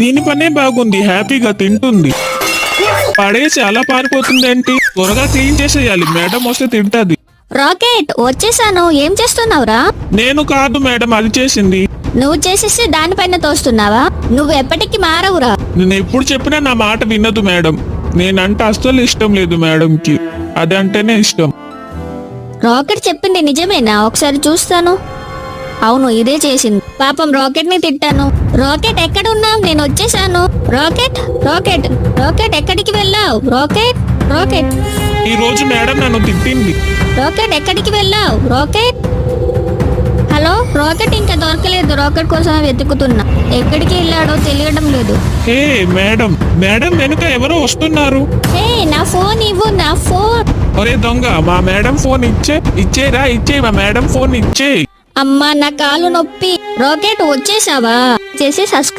దీని పనే బాగుంది, హ్యాపీగా తింటుంది. పడేసి అలా పారిపోతుంది ఏంటి? త్వరగా క్లీన్ చేసేయాలి, మేడం వస్తే తింటది. రాకెట్ వచ్చేసాను. ఏం చేస్తున్నావురా? నేను కాదు మేడం, అది చేసింది. నువ్వు చేసేసి దానిపైన తోస్తున్నావా? నువ్వు ఎప్పటికీ మారవురా. నేను ఎప్పుడు చెప్పినా నా మాట వినదు మేడం. నేనంటే అస్సలు ఇష్టం లేదు మేడంకి, అదంటేనే ఇష్టం. రాకెట్ చెప్పింది నిజమేనా? ఒకసారి చూస్తాను. అవును, ఇదే చేసింది. పాపం రాకెట్ ని తిట్టాను. రాకెట్ ఎక్కడ ఉన్నావు? నేను వచ్చేసాను. రాకెట్ రాకెట్ రాకెట్ ఎక్కడికి వెళ్ళావు? రాకెట్ రాకెట్ ఈ రోజు మేడం నన్ను తిట్టింది. రాకెట్ ఎక్కడికి వెళ్ళావు? రాకెట్. హలో, రాకెట్ ఇంకా దొరకలేదు. రాకెట్ కోసం వెతుకుతున్నా. ఎక్కడికి వెళ్ళాడో తెలియడం లేదు. హే మేడం, మేడం వెనుక ఎవరో వస్తున్నారు. హే, నా ఫోన్ ఇవ్వు, నా ఫోన్. ఒరే దొంగ, మా మేడం ఫోన్ ఇచ్చేరా, మా మేడం ఫోన్ ఇచ్చే. అమ్మా, నా కాలు నొప్పి. రాకెట్ వచ్చేసావా? చేసి సబ్స్క్రైబ్